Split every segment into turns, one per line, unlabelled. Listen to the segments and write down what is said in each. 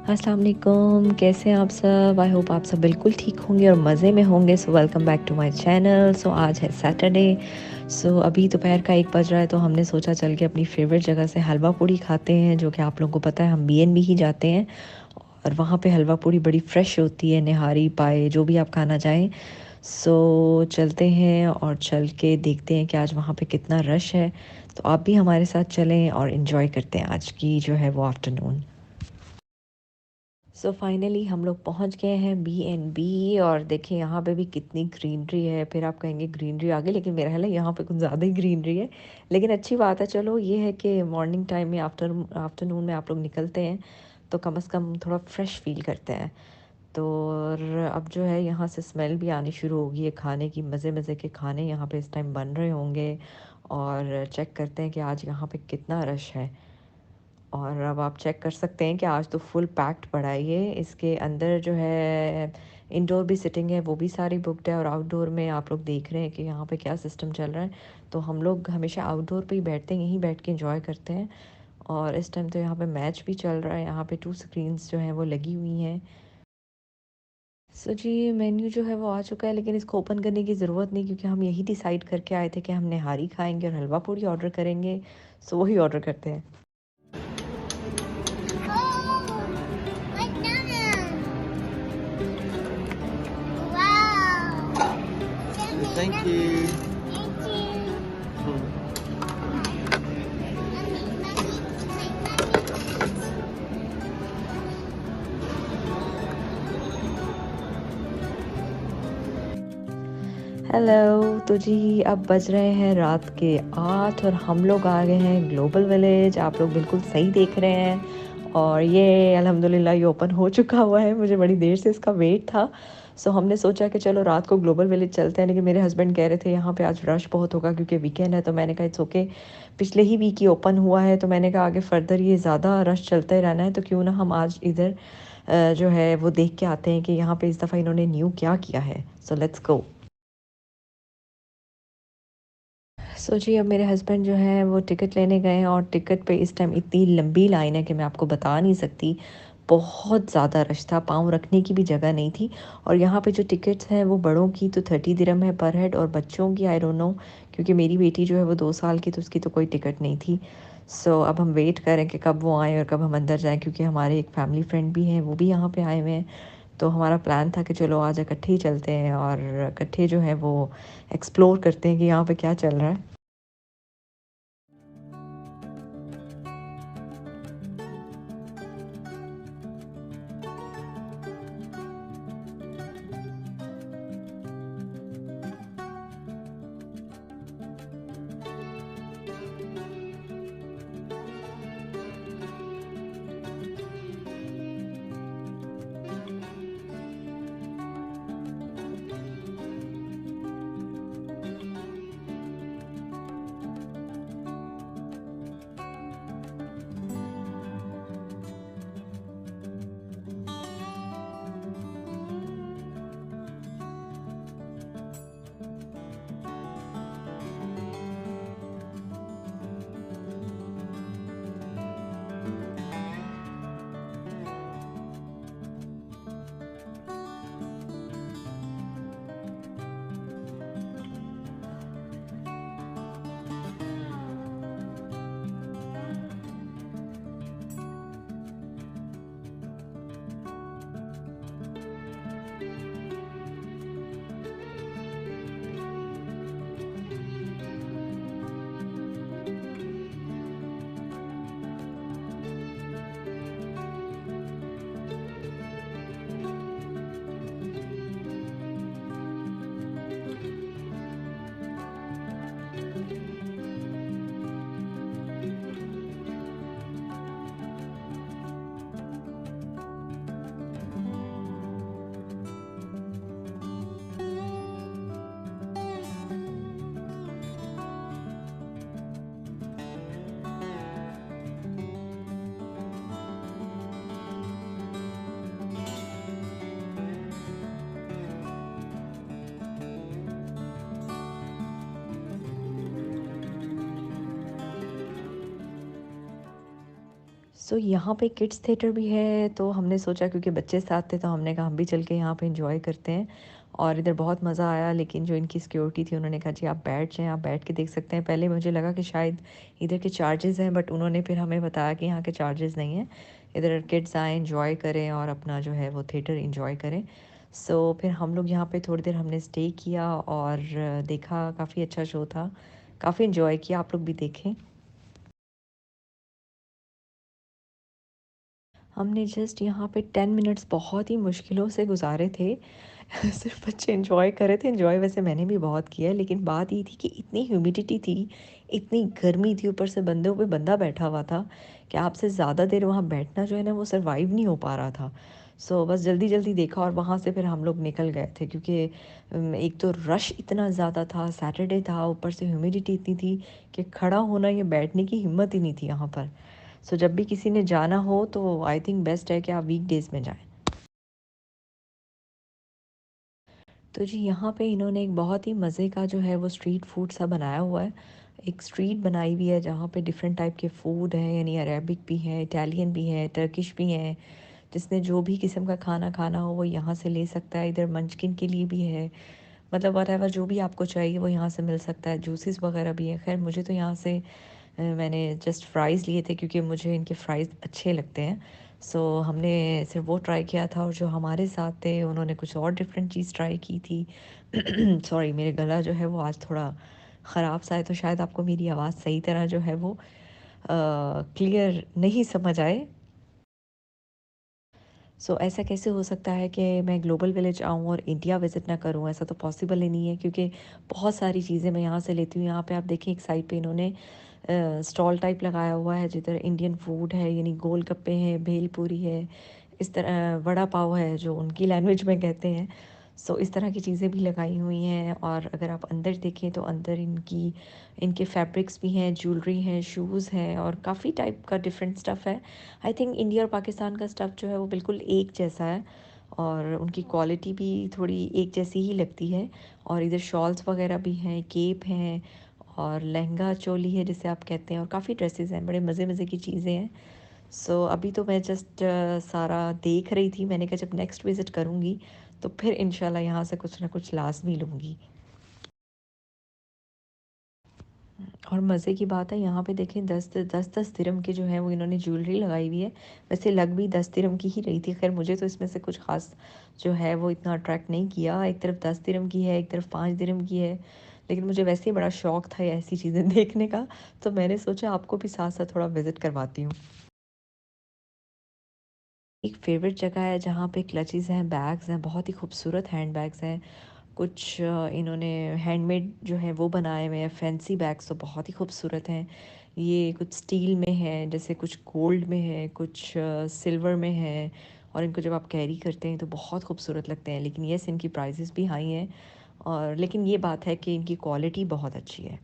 अस्सलाम वालेकुम, कैसे हैं आप सब? आई होप आप सब बिल्कुल ठीक होंगे और मज़े में होंगे। So welcome back to my channel. So आज है सैटरडे। सो अभी दोपहर का 1 बज रहा है, तो हमने सोचा चल के अपनी फेवरेट जगह से हलवा पूड़ी खाते हैं, जो कि आप लोगों को पता है हम बीएनबी ही जाते हैं और वहाँ पे हलवा पूड़ी बड़ी फ्रेश होती है, निहारी पाए जो भी आप खाना चाहें। सो चलते हैं और चल के देखते हैं कि आज वहाँ पे कितना रश है। तो आप भी हमारे साथ चलें और इन्जॉय करते हैं आज की जो है वो आफ्टरनून। सो फाइनली हम लोग पहुंच गए हैं बी एंड बी, और देखिए यहाँ पे भी कितनी ग्रीनरी है। फिर आप कहेंगे ग्रीनरी आगे, लेकिन मेरा ख्याल है यहाँ पे कुछ ज़्यादा ही ग्रीनरी है। लेकिन अच्छी बात है, चलो ये है कि मॉर्निंग टाइम में आफ्टरनून में आप लोग निकलते हैं तो कम से कम थोड़ा फ्रेश फील करते हैं। तो और अब जो है यहाँ से स्मेल भी आनी शुरू होगी है खाने की। मज़े मज़े के खाने यहाँ पे इस टाइम बन रहे होंगे। और चेक करते हैं कि आज यहाँ पे कितना रश है। और अब आप चेक कर सकते हैं कि आज तो फुल पैक्ड पड़ा है ये। इसके अंदर जो है इंडोर भी सिटिंग है, वो भी सारी बुकड है। और आउटडोर में आप लोग देख रहे हैं कि यहाँ पे क्या सिस्टम चल रहा है। तो हम लोग हमेशा आउटडोर पे ही बैठते हैं, यहीं बैठ के एंजॉय करते हैं। और इस टाइम तो यहाँ पे मैच भी चल रहा है। यहाँ पे 2 स्क्रीन्स जो हैं वो लगी हुई हैं। सो जी, मेन्यू जो है वो आ चुका है, लेकिन इसको ओपन करने की ज़रूरत नहीं, क्योंकि हम यही डिसाइड करके आए थे कि हम निहारी खाएंगे और हलवा पूड़ी ऑर्डर करेंगे। सो वही ऑर्डर करते हैं।
Oh, banana. Wow.
Thank you.
Thank you.
Hello. तो जी अब बज रहे हैं रात के 8 और हम लोग आ गए हैं ग्लोबल विलेज। आप लोग बिल्कुल सही देख रहे हैं। और ये अल्हम्दुलिल्लाह ये ओपन हो चुका हुआ है। मुझे बड़ी देर से इसका वेट था। सो हमने सोचा कि चलो रात को ग्लोबल विलेज चलते हैं, लेकिन मेरे हस्बैंड कह रहे थे यहाँ पे आज रश बहुत होगा क्योंकि वीकेंड है। तो मैंने कहा इट्स ओके, पिछले ही वीक ही ओपन हुआ है। तो मैंने कहा आगे फर्दर ये ज़्यादा रश चलता ही रहना है, तो क्यों ना हम आज इधर जो है वो देख के आते हैं कि यहाँ पे इस दफ़ा इन्होंने न्यू क्या किया है। So let's go. जी अब मेरे हस्बैंड जो हैं वो टिकट लेने गए हैं, और टिकट पे इस टाइम इतनी लंबी लाइन है कि मैं आपको बता नहीं सकती। बहुत ज़्यादा रश था, पाँव रखने की भी जगह नहीं थी। और यहाँ पे जो टिकट्स हैं वो बड़ों की तो 30 दिरहम है पर हेड, और बच्चों की आई डोंट नो, क्योंकि मेरी बेटी जो है वो 2 साल की, तो उसकी तो कोई टिकट नहीं थी। अब हम वेट करें कि कब वो आएँ और कब हम अंदर जाएँ, क्योंकि हमारे एक फैमिली फ्रेंड भी हैं, वो भी यहाँ पे आए हुए हैं। तो हमारा प्लान था कि चलो आज इकट्ठे ही चलते हैं और इकट्ठे जो है वो एक्सप्लोर करते हैं कि यहाँ पे क्या चल रहा है। सो यहाँ पे किड्स थिएटर भी है, तो हमने सोचा क्योंकि बच्चे साथ थे तो हमने कहा हम भी चल के यहाँ पे एंजॉय करते हैं। और इधर बहुत मज़ा आया, लेकिन जो इनकी सिक्योरिटी थी उन्होंने कहा जी आप बैठ जाएँ, आप बैठ के देख सकते हैं। पहले मुझे लगा कि शायद इधर के चार्जेस हैं, बट उन्होंने फिर हमें बताया कि यहाँ के चार्जेस नहीं हैं। इधर किड्स आएँ, एंजॉय करें और अपना जो है वो थिएटर एंजॉय करें। सो फिर हम लोग यहाँ पे थोड़ी देर हमने स्टे किया और देखा, काफ़ी अच्छा शो था, काफ़ी एंजॉय किया। आप लोग भी देखें। हमने जस्ट यहाँ पे 10 मिनट्स बहुत ही मुश्किलों से गुजारे थे। सिर्फ बच्चे एंजॉय कर रहे थे। एंजॉय वैसे मैंने भी बहुत किया है, लेकिन बात ये थी कि इतनी ह्यूमिडिटी थी, इतनी गर्मी थी, ऊपर से बंदों पे बंदा बैठा हुआ था कि आपसे ज़्यादा देर वहाँ बैठना जो है ना वो सर्वाइव नहीं हो पा रहा था। सो बस जल्दी जल्दी देखा और वहाँ से फिर हम लोग निकल गए थे, क्योंकि एक तो रश इतना ज़्यादा था, सैटरडे था, ऊपर से ह्यूमिडिटी इतनी थी कि खड़ा होना या बैठने की हिम्मत ही नहीं थी यहाँ पर। सो जब भी किसी ने जाना हो तो आई थिंक बेस्ट है कि आप वीकडेज़ में जाएं। तो जी यहाँ पे इन्होंने एक बहुत ही मज़े का जो है वो स्ट्रीट फूड सा बनाया हुआ है। एक स्ट्रीट बनाई हुई है जहाँ पे डिफरेंट टाइप के फूड हैं, यानी अरेबिक भी है, इटालियन भी है, टर्किश भी हैं। जिसने जो भी किस्म का खाना खाना हो वो यहाँ से ले सकता है। इधर मंचकिन के लिए भी है, मतलब वटेवर जो भी आपको चाहिए वो यहाँ से मिल सकता है। जूसेस वगैरह भी है। खैर मुझे तो यहाँ से मैंने जस्ट फ्राइज़ लिए थे क्योंकि मुझे इनके फ्राइज़ अच्छे लगते हैं। सो हमने सिर्फ वो ट्राई किया था, और जो हमारे साथ थे उन्होंने कुछ और डिफरेंट चीज़ ट्राई की थी। सॉरी, मेरे गला जो है वो आज थोड़ा ख़राब सा है, तो शायद आपको मेरी आवाज़ सही तरह जो है वो क्लियर नहीं समझ आए। सो ऐसा कैसे हो सकता है कि मैं ग्लोबल विलेज आऊँ और इंडिया विज़िट ना करूँ? ऐसा तो पॉसिबल ही नहीं है, क्योंकि बहुत सारी चीज़ें मैं यहाँ से लेती हूँ। यहाँ पे आप देखें, एक साइड पे इन्होंने स्टॉल टाइप लगाया हुआ है जिधर इंडियन फूड है, यानी गोलगप्पे हैं, भेल पूरी है, इस तरह वड़ा पाव है जो उनकी लैंग्वेज में कहते हैं। सो इस तरह की चीज़ें भी लगाई हुई हैं। और अगर आप अंदर देखें तो अंदर इनकी इनके फैब्रिक्स भी हैं, ज्वेलरी हैं, शूज़ हैं, और काफ़ी टाइप का डिफरेंट स्टफ़ है। आई थिंक इंडिया और पाकिस्तान का स्टफ़ जो है वो बिल्कुल एक जैसा है, और उनकी क्वालिटी भी थोड़ी एक जैसी ही लगती है। और इधर शॉल्स वगैरह भी हैं, केप हैं, और लहंगा चोली है जिसे आप कहते हैं, और काफ़ी ड्रेसेस हैं, बड़े मज़े मज़े की चीज़ें हैं। सो अभी तो मैं जस्ट सारा देख रही थी। मैंने कहा जब नेक्स्ट विज़िट करूँगी तो फिर इंशाल्लाह यहाँ से कुछ ना कुछ लाज़मी लूँगी। और मज़े की बात है, यहाँ पे देखें 10 दिरहम की जो है वो इन्होंने ज्वेलरी लगाई हुई है। वैसे लग भी 10 दिरहम की ही रही थी। खैर मुझे तो इसमें से कुछ ख़ास जो है वो इतना अट्रैक्ट नहीं किया। एक तरफ 10 दिरहम की है, एक तरफ 5 दिरहम की है, लेकिन मुझे वैसे ही बड़ा शौक था ये ऐसी चीज़ें देखने का, तो मैंने सोचा आपको भी साथ साथ थोड़ा विज़िट करवाती हूँ। एक फ़ेवरेट जगह है जहाँ पे क्लचेस हैं, बैग्स हैं, बहुत ही खूबसूरत हैंड बैग्स हैं। कुछ इन्होंने हैंडमेड जो है वो बनाए हुए हैं, फैंसी बैग्स तो बहुत ही खूबसूरत हैं। ये कुछ स्टील में है, जैसे कुछ गोल्ड में है, कुछ सिल्वर में है, और इनको जब आप कैरी करते हैं तो बहुत खूबसूरत लगते हैं। लेकिन येस, इनकी प्राइसेस भी हाई हैं, और लेकिन ये बात है कि इनकी क्वालिटी बहुत अच्छी है।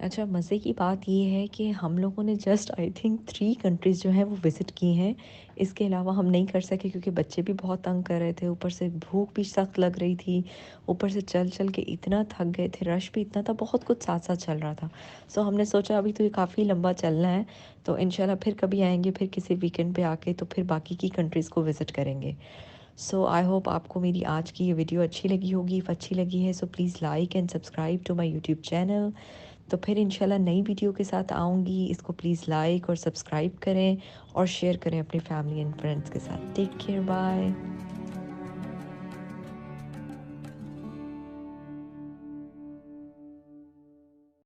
अच्छा, मज़े की बात ये है कि हम लोगों ने जस्ट आई थिंक 3 कंट्रीज़ जो हैं वो विज़िट की हैं। इसके अलावा हम नहीं कर सके क्योंकि बच्चे भी बहुत तंग कर रहे थे, ऊपर से भूख भी सख्त लग रही थी, ऊपर से चल चल के इतना थक गए थे, रश भी इतना था, बहुत कुछ साथ-साथ चल रहा था। सो हमने सोचा अभी तो ये काफ़ी लंबा चलना है, तो इंशाल्लाह फिर कभी आएँगे, फिर किसी वीकेंड पे आके तो फिर बाकी की कंट्रीज़ को विज़िट करेंगे। सो आई होप आपको मेरी आज की ये वीडियो अच्छी लगी होगी। इफ़ अच्छी लगी है so please like and subscribe to my YouTube channel. तो फिर इंशाल्लाह नई वीडियो के साथ आऊँगी। इसको प्लीज़ लाइक और सब्सक्राइब करें और शेयर करें अपनी फैमिली एंड फ्रेंड्स के साथ। Take care, bye.